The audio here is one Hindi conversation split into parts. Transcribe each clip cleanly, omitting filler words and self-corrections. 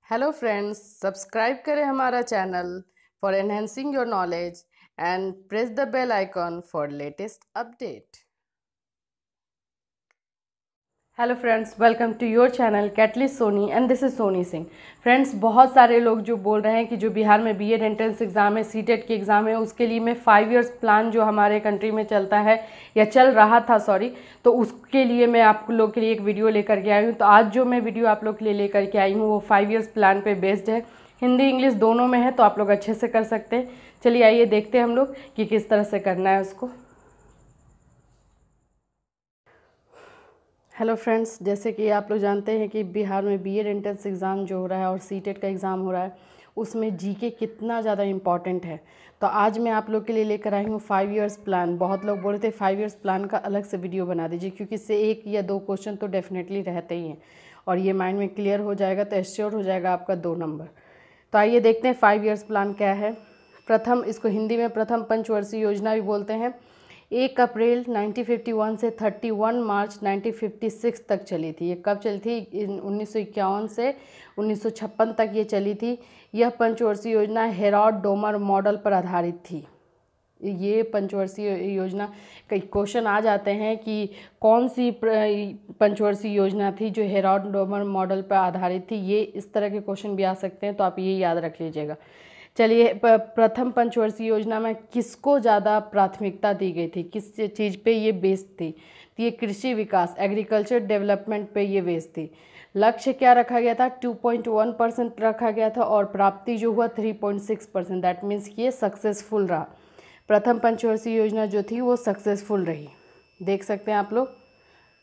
हेलो फ्रेंड्स, सब्सक्राइब करें हमारा channel for enhancing your knowledge and press the bell icon for latest update. Hello friends, welcome to your channel catalyst Soni and this is Soni Singh. Friends, बहुत सारे लोग जो बोल रहे हैं कि जो बिहार में बीएड एंट्रेंस एग्ज़ाम है, सीटेट की एग्ज़ाम है, उसके लिए मैं 5 इयर्स प्लान जो हमारे कंट्री में चलता है या चल रहा था तो उसके लिए मैं आप लोग के लिए एक वीडियो लेकर के आई हूँ। तो आज जो मैं वीडियो आप लोग के लिए लेकर के आई हूँ वो 5 इयर्स प्लान पे बेस्ड है। हिंदी इंग्लिश दोनों में है, तो आप लोग अच्छे से कर सकते हैं। चलिए आइए देखते हैं हम लोग कि किस तरह से करना है उसको। हेलो फ्रेंड्स, जैसे कि आप लोग जानते हैं कि बिहार में बीएड एंट्रेंस एग्ज़ाम जो हो रहा है और सीटेट का एग्ज़ाम हो रहा है, उसमें जीके कितना ज़्यादा इम्पॉर्टेंट है। तो आज मैं आप लोग के लिए लेकर आई हूँ 5 इयर्स प्लान। बहुत लोग बोल रहे थे 5 इयर्स प्लान का अलग से वीडियो बना दीजिए, क्योंकि इससे 1 या 2 क्वेश्चन तो डेफिनेटली रहते ही हैं और ये माइंड में क्लियर हो जाएगा, तो एश्योर हो जाएगा आपका 2 नंबर। तो आइए देखते हैं 5 इयर्स प्लान क्या है। प्रथम, इसको हिंदी में प्रथम पंचवर्षीय योजना भी बोलते हैं। 1 अप्रैल 1951 से 31 मार्च 1956 तक चली थी। ये कब चली थी? 1951 से 1956 तक ये चली थी। यह पंचवर्षीय योजना हेरोड डोमर मॉडल पर आधारित थी। ये पंचवर्षीय योजना, कई क्वेश्चन आ जाते हैं कि कौन सी पंचवर्षीय योजना थी जो हेरोड डोमर मॉडल पर आधारित थी। ये इस तरह के क्वेश्चन भी आ सकते हैं, तो आप ये याद रख लीजिएगा। चलिए, प्रथम पंचवर्षीय योजना में किसको ज़्यादा प्राथमिकता दी गई थी, किस चीज़ पे ये बेस्ड थी? तो ये कृषि विकास, एग्रीकल्चर डेवलपमेंट पे ये बेस्ड थी। लक्ष्य क्या रखा गया था? 2.1% रखा गया था और प्राप्ति जो हुआ 3.6%। दैट मीन्स कि ये सक्सेसफुल रहा। प्रथम पंचवर्षीय योजना जो थी वो सक्सेसफुल रही। देख सकते हैं आप लोग,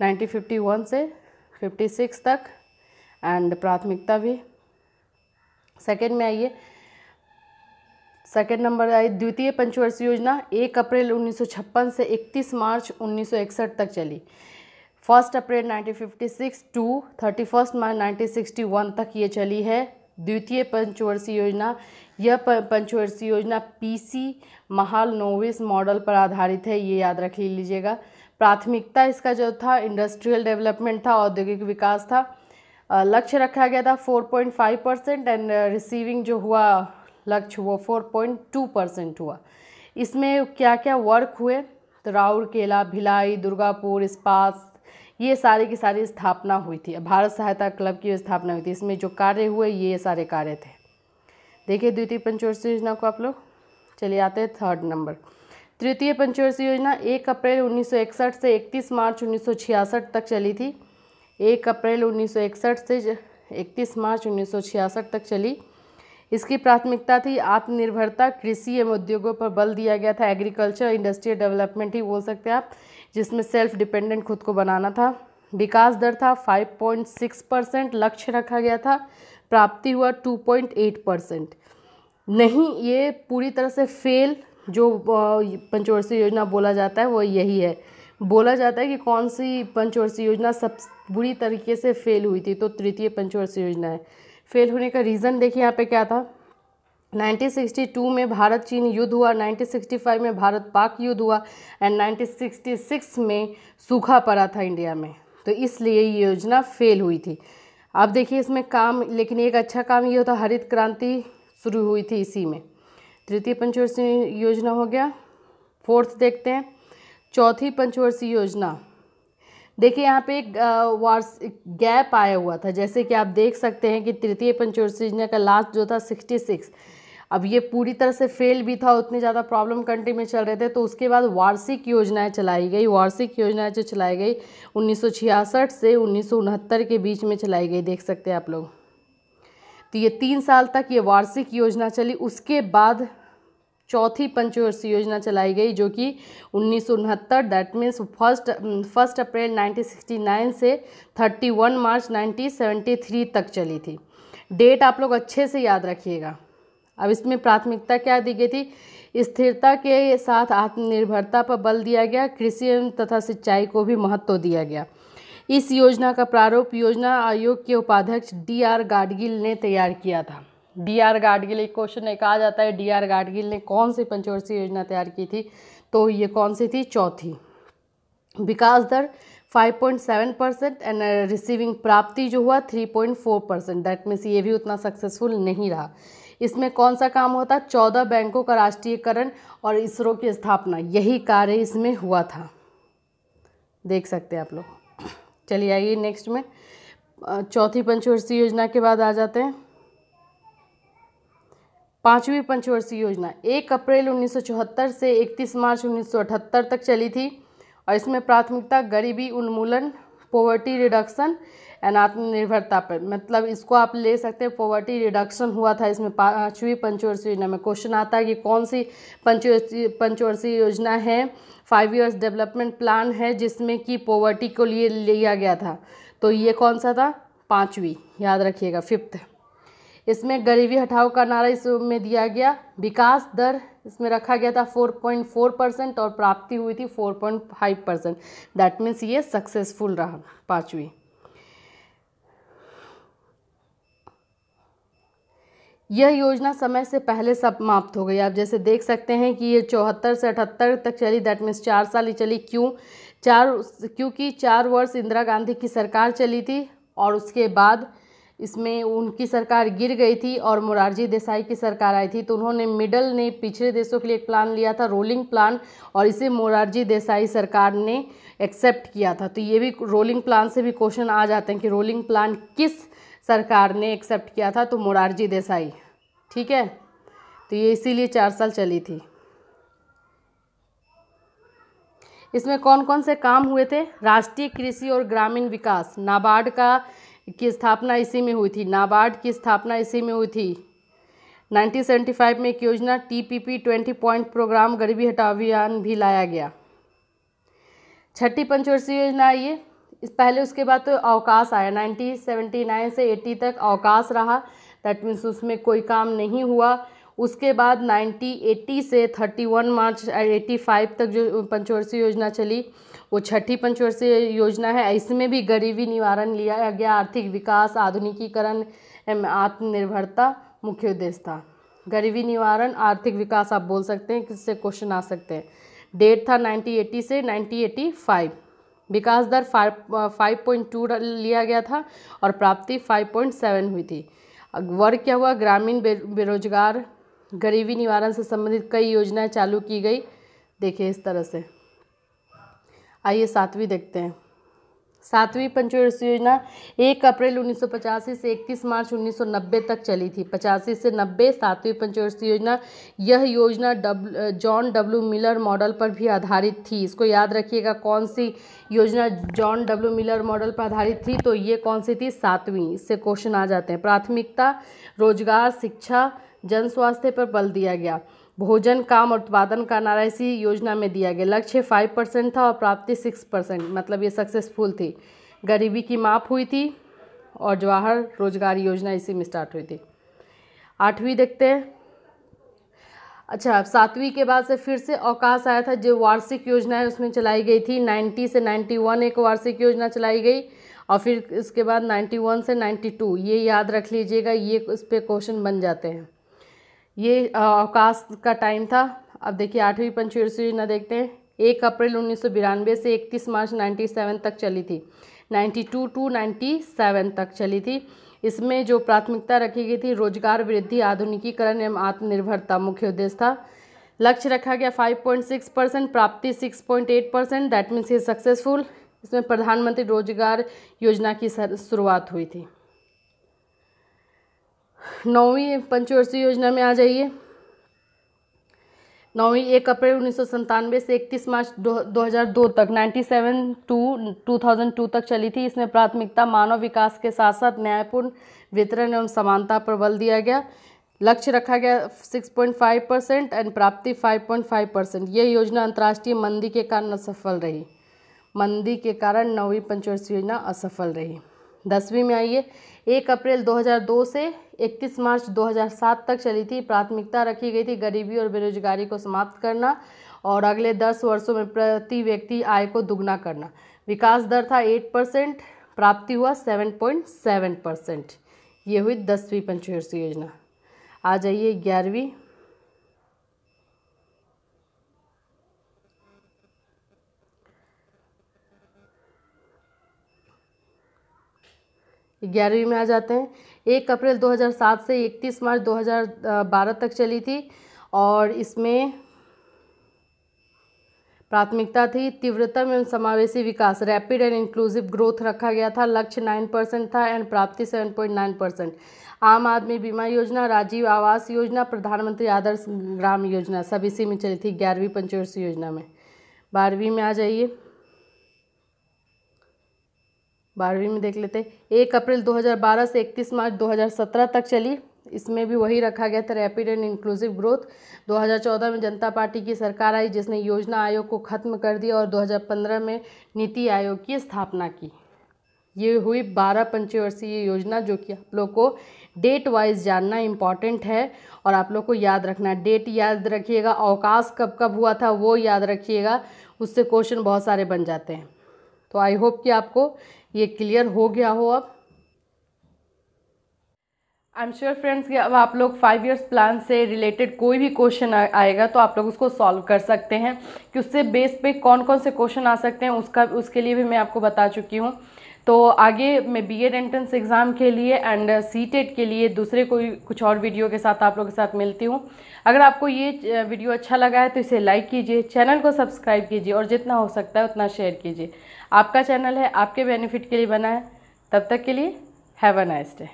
1951 से 56 तक एंड प्राथमिकता भी। सेकेंड में आइए, सेकेंड नंबर आई द्वितीय पंचवर्षीय योजना 1 अप्रैल 1956 से 31 मार्च 1961 तक चली। 1 अप्रैल 1956 टू 31 मार्च 1961 तक ये चली है द्वितीय पंचवर्षीय योजना। यह पंचवर्षीय योजना पीसी महालनोबिस मॉडल पर आधारित है, ये याद रख लीजिएगा। प्राथमिकता इसका जो था इंडस्ट्रियल डेवलपमेंट था, औद्योगिक विकास था। लक्ष्य रखा गया था 4.5% एंड रिसीविंग जो हुआ लक्ष्य वो 4.2% हुआ। इसमें क्या क्या वर्क हुए? तो राउरकेला, भिलाई, दुर्गापुर, इस्पात, ये सारी की सारी स्थापना हुई थी। भारत सहायता क्लब की स्थापना हुई थी। इसमें जो कार्य हुए ये सारे कार्य थे। देखिए द्वितीय पंचवर्षीय योजना को आप लोग। चलिए आते हैं थर्ड नंबर, तृतीय पंचवर्षीय योजना 1 अप्रैल 1961 से 31 मार्च 1966 तक चली थी। 1 अप्रैल 1961 से 31 मार्च 1966 तक चली। इसकी प्राथमिकता थी आत्मनिर्भरता, कृषि एवं उद्योगों पर बल दिया गया था। एग्रीकल्चर इंडस्ट्रियल डेवलपमेंट ही बोल सकते हैं आप, जिसमें सेल्फ डिपेंडेंट खुद को बनाना था। विकास दर था 5.6%। लक्ष्य रखा गया था, प्राप्ति हुआ 2.8%। नहीं, ये पूरी तरह से फेल जो पंचवर्षीय योजना बोला जाता है वो यही है। बोला जाता है कि कौन सी पंचवर्षीय योजना सब बुरी तरीके से फेल हुई थी, तो तृतीय पंचवर्षीय योजना है। फेल होने का रीज़न देखिए यहाँ पे क्या था। 1962 में भारत चीन युद्ध हुआ, 1965 में भारत पाक युद्ध हुआ एंड 1966 में सूखा पड़ा था इंडिया में, तो इसलिए ये योजना फेल हुई थी। अब देखिए इसमें काम, लेकिन एक अच्छा काम ये होता, हरित क्रांति शुरू हुई थी इसी में। तृतीय पंचवर्षीय योजना हो गया। फोर्थ देखते हैं, चौथी पंचवर्षीय योजना। देखिए यहाँ पे एक गैप आया हुआ था, जैसे कि आप देख सकते हैं कि तृतीय पंचवर्षीय योजना का लास्ट जो था 66। अब ये पूरी तरह से फेल भी था, उतनी ज़्यादा प्रॉब्लम कंट्री में चल रहे थे, तो उसके बाद वार्षिक योजनाएं चलाई गई। वार्षिक योजनाएं जो चलाई गई 1966 से 1969 के बीच में चलाई गई, देख सकते हैं आप लोग। तो ये 3 साल तक ये वार्षिक योजना चली। उसके बाद चौथी पंचवर्षीय योजना चलाई गई जो कि 1969, दैट मीन्स 1 अप्रैल 1969 से 31 मार्च 1973 तक चली थी। डेट आप लोग अच्छे से याद रखिएगा। अब इसमें प्राथमिकता क्या दी गई थी? स्थिरता के साथ आत्मनिर्भरता पर बल दिया गया, कृषि तथा सिंचाई को भी महत्व दिया गया। इस योजना का प्रारूप योजना आयोग के उपाध्यक्ष D.R. गाडगिल ने तैयार किया था। D.R. गाडगिल, एक क्वेश्चन एक आ जाता है, D.R. गाडगिल ने कौन सी पंचवर्षीय योजना तैयार की थी? तो ये कौन सी थी? चौथी। विकास दर 5.7% एंड रिसीविंग प्राप्ति जो हुआ 3.4%। दैट मीन्स ये भी उतना सक्सेसफुल नहीं रहा। इसमें कौन सा काम होता है? 14 बैंकों का राष्ट्रीयकरण और इसरो की स्थापना, यही कार्य इसमें हुआ था, देख सकते हैं आप लोग। चलिए आइए नेक्स्ट में चौथी पंचवर्षीय योजना के बाद आ जाते हैं पांचवी पंचवर्षीय योजना। 1 अप्रैल 1974 से 31 मार्च 1978 तक चली थी और इसमें प्राथमिकता गरीबी उन्मूलन, पॉवर्टी रिडक्शन एंड आत्मनिर्भरता पर, मतलब इसको आप ले सकते हैं पॉवर्टी रिडक्शन हुआ था इसमें पांचवी पंचवर्षीय योजना में। क्वेश्चन आता है कि कौन सी पंचवर्षीय योजना है, 5 इयर्स डेवलपमेंट प्लान है जिसमें कि पॉवर्टी को लिए लिया गया था, तो ये कौन सा था? पांचवी, याद रखिएगा, 5th। इसमें गरीबी हटाओ का नारा इसमें दिया गया, विकास दर इसमें रखा गया था 4.4% और प्राप्ति हुई थी 4.5%। दैट मीन्स ये सक्सेसफुल रहा पांचवी। यह योजना समय से पहले समाप्त हो गई। आप जैसे देख सकते हैं कि ये 74 से 78 तक चली, दैट मीन्स 4 साल ही चली। क्योंकि 4 वर्ष इंदिरा गांधी की सरकार चली थी और उसके बाद इसमें उनकी सरकार गिर गई थी और मोरारजी देसाई की सरकार आई थी, तो उन्होंने मिडल ने पिछड़े देशों के लिए एक प्लान लिया था, रोलिंग प्लान, और इसे मोरारजी देसाई सरकार ने एक्सेप्ट किया था। तो ये भी रोलिंग प्लान से भी क्वेश्चन आ जाते हैं कि रोलिंग प्लान किस सरकार ने एक्सेप्ट किया था, तो मोरारजी देसाई, ठीक है। तो ये इसीलिए 4 साल चली थी। इसमें कौन कौन से काम हुए थे? राष्ट्रीय कृषि और ग्रामीण विकास, नाबार्ड की स्थापना इसी में हुई थी, नाबार्ड की स्थापना इसी में हुई थी। 1975 में एक योजना TPP 20 पॉइंट प्रोग्राम गरीबी हटाओ अभियान भी लाया गया। छठी पंचवर्षीय योजना आई है इस पहले, उसके बाद तो अवकाश आया, 1979 से 80 तक अवकाश रहा, दैट मीन्स उसमें कोई काम नहीं हुआ। उसके बाद 1980 से 31 मार्च 85 तक जो पंचवर्षीय योजना चली वो छठी पंचवर्षीय योजना है। इसमें भी गरीबी निवारण लिया गया, आर्थिक विकास, आधुनिकीकरण एवं आत्मनिर्भरता मुख्य उद्देश्य था। गरीबी निवारण, आर्थिक विकास आप बोल सकते हैं, किससे क्वेश्चन आ सकते हैं। डेट था 1980 से 1985। विकास दर 5.2 लिया गया था और प्राप्ति 5.7 हुई थी। वर्क क्या हुआ? ग्रामीण बेरोजगार, गरीबी निवारण से संबंधित कई योजनाएं चालू की गई। देखिए इस तरह से। आइए 7वीं देखते हैं। 7वीं पंचवर्षीय योजना 1 अप्रैल 1985 से 31 मार्च 1990 तक चली थी। 85 से 90 7वीं पंचवर्षीय योजना। यह योजना जॉन डब्ल्यू मिलर मॉडल पर भी आधारित थी। इसको याद रखिएगा, कौन सी योजना जॉन डब्ल्यू मिलर मॉडल पर आधारित थी, तो ये कौन सी थी? 7वीं। इससे क्वेश्चन आ जाते हैं। प्राथमिकता रोजगार, शिक्षा, जन स्वास्थ्य पर बल दिया गया। भोजन, काम और उत्पादन का नारा इसी योजना में दिया गया। लक्ष्य 5% था और प्राप्ति 6%, मतलब ये सक्सेसफुल थी। गरीबी की माप हुई थी और जवाहर रोजगार योजना इसी में स्टार्ट हुई थी। 8वीं देखते हैं। अच्छा, 7वीं के बाद से फिर से अवकाश आया था। जो वार्षिक योजना है उसमें चलाई गई थी। 90 से 91 एक वार्षिक योजना चलाई गई और फिर इसके बाद 91 से 92, ये याद रख लीजिएगा, ये इस पर क्वेश्चन बन जाते हैं। ये अवकाश का टाइम था। अब देखिए 8वीं पंचवर्षीय योजना देखते हैं। 1 अप्रैल 1992 से 31 मार्च 97 तक चली थी। 92 to 97 तक चली थी। इसमें जो प्राथमिकता रखी गई थी, रोजगार वृद्धि, आधुनिकीकरण एवं आत्मनिर्भरता मुख्य उद्देश्य था। लक्ष्य रखा गया 5.6%, प्राप्ति 6.8%, दैट मीन्स ये सक्सेसफुल। इसमें प्रधानमंत्री रोजगार योजना की शुरुआत हुई थी। 9वीं पंचवर्षीय योजना में आ जाइए। 9वीं 1 अप्रैल 1997 से 31 मार्च 2002 तक, 97 to 2002 तक चली थी। इसमें प्राथमिकता मानव विकास के साथ साथ न्यायपूर्ण वितरण एवं समानता पर बल दिया गया। लक्ष्य रखा गया 6.5% एंड प्राप्ति 5.5%। यह योजना अंतर्राष्ट्रीय मंदी के कारण असफल रही। मंदी के कारण 9वीं पंचवर्षीय योजना असफल रही। 10वीं में आइए। 1 अप्रैल 2002 से 31 मार्च 2007 तक चली थी। प्राथमिकता रखी गई थी गरीबी और बेरोजगारी को समाप्त करना और अगले 10 वर्षों में प्रति व्यक्ति आय को दुगना करना। विकास दर था 8%, प्राप्ति हुआ 7.7%। ये हुई 10वीं पंचवर्षीय योजना। आ जाइए 11वीं। 11वीं में आ जाते हैं। 1 अप्रैल 2007 से 31 मार्च 2012 तक चली थी और इसमें प्राथमिकता थी तीव्रतम एवं समावेशी विकास, रैपिड एंड इंक्लूसिव ग्रोथ रखा गया था। लक्ष्य 9% था एंड प्राप्ति 7.9%। आम आदमी बीमा योजना, राजीव आवास योजना, प्रधानमंत्री आदर्श ग्राम योजना सब इसी में चली थी 11वीं पंचवर्षीय योजना में। 12वीं में आ जाइए, 12वीं में देख लेते हैं। 1 अप्रैल 2012 से 31 मार्च 2017 तक चली, इसमें भी वही रखा गया था रैपिड एंड इंक्लूसिव ग्रोथ। 2014 में जनता पार्टी की सरकार आई जिसने योजना आयोग को ख़त्म कर दिया और 2015 में नीति आयोग की स्थापना की। ये हुई 12 पंचवर्षीय योजना, जो कि आप लोग को डेट वाइज जानना इम्पॉर्टेंट है और आप लोग को याद रखना। डेट याद रखिएगा, अवकाश कब कब हुआ था वो याद रखिएगा, उससे क्वेश्चन बहुत सारे बन जाते हैं। तो आई होप कि आपको ये क्लियर हो गया हो। अब आई एम श्योर फ्रेंड्स कि अब आप लोग 5 इयर्स प्लान से रिलेटेड कोई भी क्वेश्चन आएगा तो आप लोग उसको सॉल्व कर सकते हैं कि उससे बेस पे कौन कौन से क्वेश्चन आ सकते हैं, उसके लिए भी मैं आपको बता चुकी हूँ। तो आगे मैं बीएड एंट्रेंस एग्ज़ाम के लिए एंड सीटेट के लिए दूसरे कुछ और वीडियो के साथ आप लोगों के साथ मिलती हूँ। अगर आपको ये वीडियो अच्छा लगा है तो इसे लाइक कीजिए, चैनल को सब्सक्राइब कीजिए और जितना हो सकता है उतना शेयर कीजिए। आपका चैनल है, आपके बेनिफिट के लिए बना है। तब तक के लिए हैव अ नाइस डे।